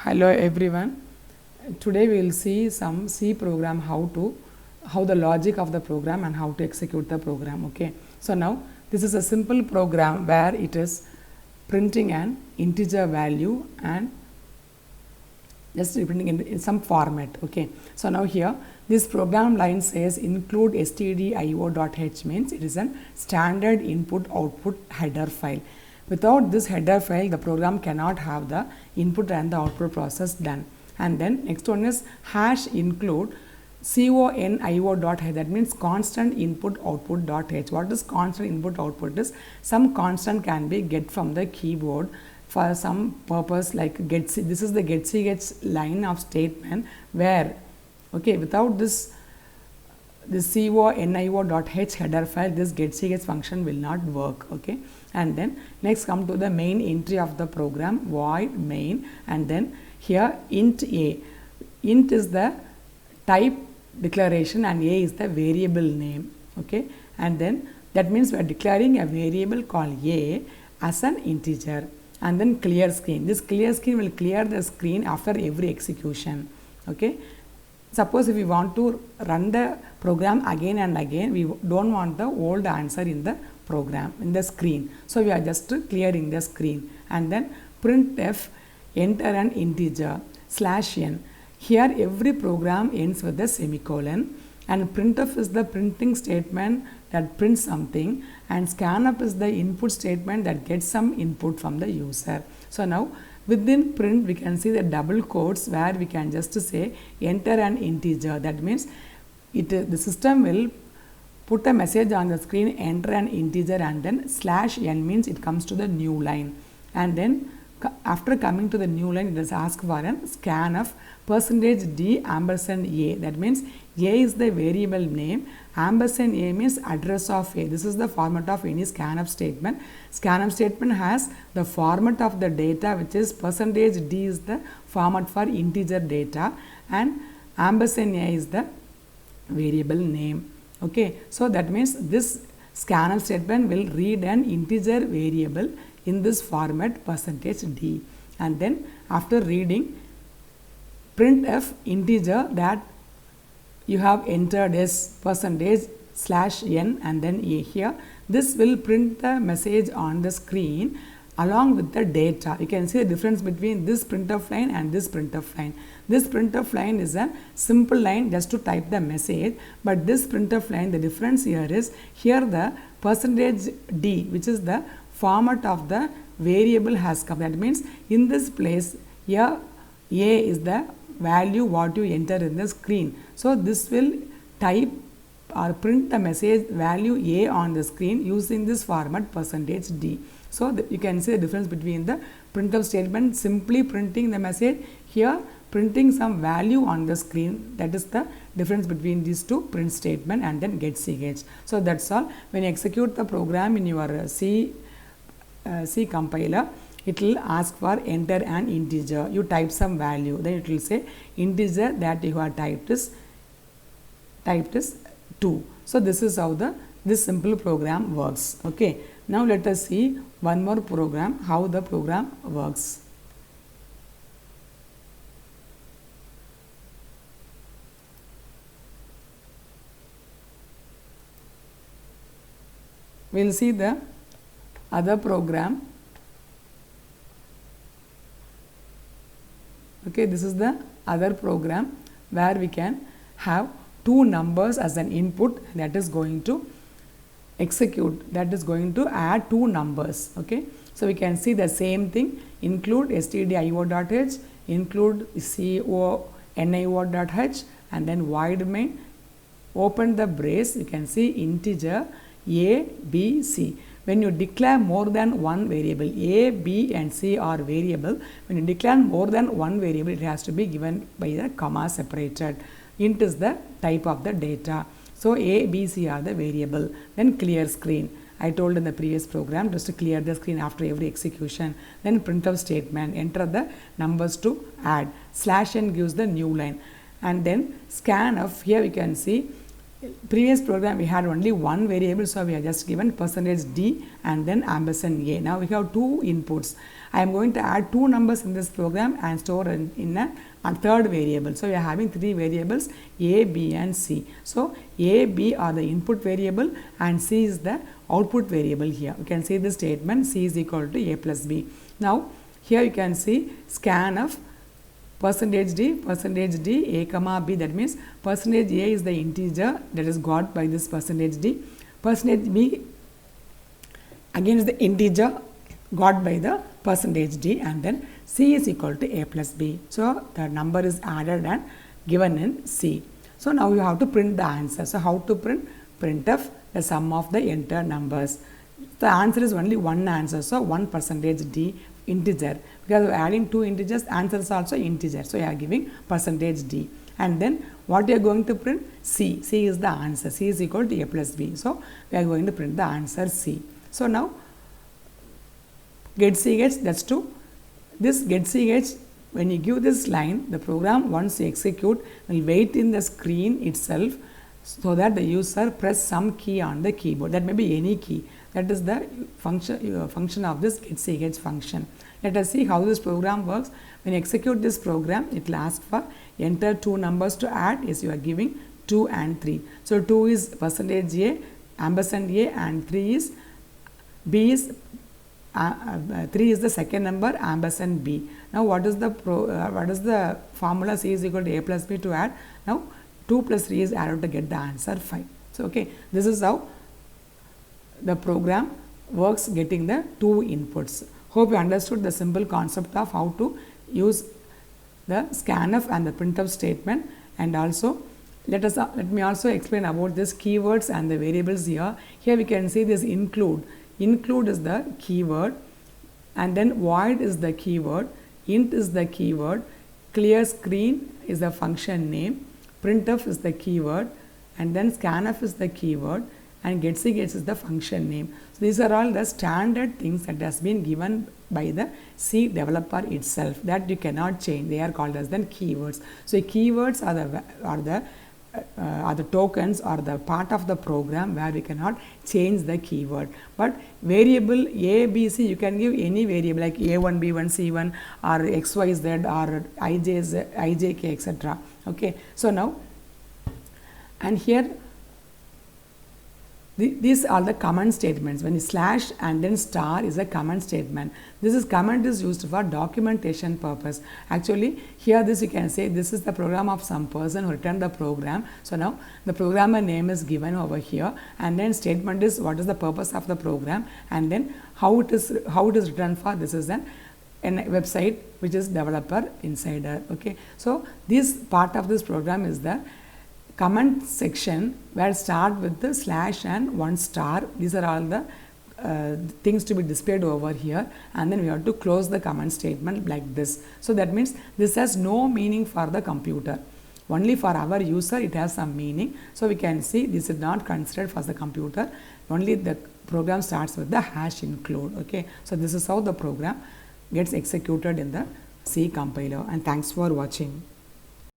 Hello everyone. Today we will see some C program how the logic of the program and how to execute the program. Okay. So now this is a simple program where it is printing an integer value and just printing in some format. Okay. So now here this program line says include stdio.h means it is a standard input output header file. Without this header file, the program cannot have the input and the output process done. And then next one is hash include conio.h, that means constant input output dot h. What is constant input output is some constant can be get from the keyboard for some purpose like get. This is the getch line of statement where without this conio.h header file, this getch function will not work. Okay. And then next come to the main entry of the program, void main, and then here int a. Int is the type declaration and a is the variable name. Okay. And then that means we are declaring a variable called a as an integer. And then clear screen. This clear screen will clear the screen after every execution. Okay. Suppose if we want to run the program again and again, we don't want the old answer in the program, in the screen. So we are just clearing the screen. And then printf enter an integer /n. Here every program ends with a semicolon, and printf is the printing statement that prints something, and scanf is the input statement that gets some input from the user. So now within print we can see the double quotes where we can just say enter an integer. That means the system will put a message on the screen, enter an integer, and then /n means it comes to the new line. And then after coming to the new line, it is ask for a scanf %d ampersand a. That means a is the variable name, ampersand a means address of a. This is the format of any scanf statement. Scanf statement has the format of the data, which is %d is the format for integer data, and ampersand a is the variable name. Okay, so that means this scanf statement will read an integer variable in this format %d, and then after reading, printf integer that you have entered is %/n and then a here. This will print the message on the screen along with the data. You can see the difference between this printf line and this printf line. This printf line is a simple line just to type the message, but this printf line, the difference here is here the %d, which is the format of the variable, has come. That means in this place here a is the value what you enter in the screen. So this will type or print the message value a on the screen using this format %d. So you can see the difference between the printf statement simply printing the message, here printing some value on the screen. That is the difference between these two print statement and then getch. So that's all. When you execute the program in your C compiler, it will ask for enter an integer. You type some value, then it will say integer that you have typed is 2. So this is how this simple program works. Okay. Now let us see one more program, how the program works. We will see the other program. Okay, this is the other program where we can have two numbers as an input that is going to execute, that is going to add two numbers. Okay, so we can see the same thing, include stdio.h, include conio.h, and then void main, open the brace, you can see integer a, b, c. When you declare more than one variable, a, b and c are variable. When you declare more than one variable, it has to be given by the comma separated. Int is the type of the data. So a, b, c are the variable. Then clear screen. I told in the previous program just to clear the screen after every execution. Then printf statement, enter the numbers to add. /n gives the new line. And then scanf, here we can see previous program we had only one variable, so we have just given %d and then ampersand a. Now we have two inputs. I am going to add two numbers in this program and store in a third variable. So we are having three variables a, b and c. So a, b are the input variable and c is the output variable here. You can see the statement c is equal to a plus b. Now here you can see scanf %d, a comma b, that means %a is the integer that is got by this %d, %b again is the integer got by the %d, and then c is equal to a plus b. So the number is added and given in c. So now you have to print the answer. So how to print? Printf the sum of the entered numbers. The answer is only one answer, so 1 %d integer, because we are adding two integers, answer is also integer, so you are giving %d, and then what you are going to print? C. C is the answer. C is equal to a plus b, so we are going to print the answer c. So now get c gets, that's true. This get c gets, when you give this line, the program once you execute will wait in the screen itself so that the user press some key on the keyboard. That may be any key. That is the function of this get c gets function. Let us see how this program works. When you execute this program, it will ask for enter two numbers to add. Is you are giving 2 and 3. So 2 is %a, ampersand a, and 3 is b is 3 is the second number, ampersand b. Now what is the formula? C is equal to a plus b to add. Now 2 plus 3 is added to get the answer 5. So okay, this is how the program works, getting the two inputs. Hope you understood the simple concept of how to use the scanf and the printf statement, and also let me also explain about this keywords and the variables here. Here we can see this include. Include is the keyword, and then void is the keyword, int is the keyword, clear screen is the function name, printf is the keyword, and then scanf is the keyword, and getCgets is the function name. So these are all the standard things that has been given by the C developer itself that you cannot change. They are called as then keywords. So keywords are the tokens or the part of the program where we cannot change the keyword. But variable a, b, c, you can give any variable like a1, b1, c1 or xyz or ijk, etc. Okay. So now, and here these are the command statements. When you slash and then star is a command statement. Command is used for documentation purpose. Actually, here this you can say this is the program of some person who returned the program. So now the programmer name is given over here, and then statement is what is the purpose of the program, and then how it is written for. This is a website which is developer insider. Okay. So this part of this program is the comment section where start with the slash and 1 star. These are all the things to be displayed over here, and then we have to close the comment statement like this. So that means this has no meaning for the computer. Only for our user it has some meaning. So we can see this is not considered for the computer. Only the program starts with the hash include. Okay. So this is how the program gets executed in the C compiler, and thanks for watching.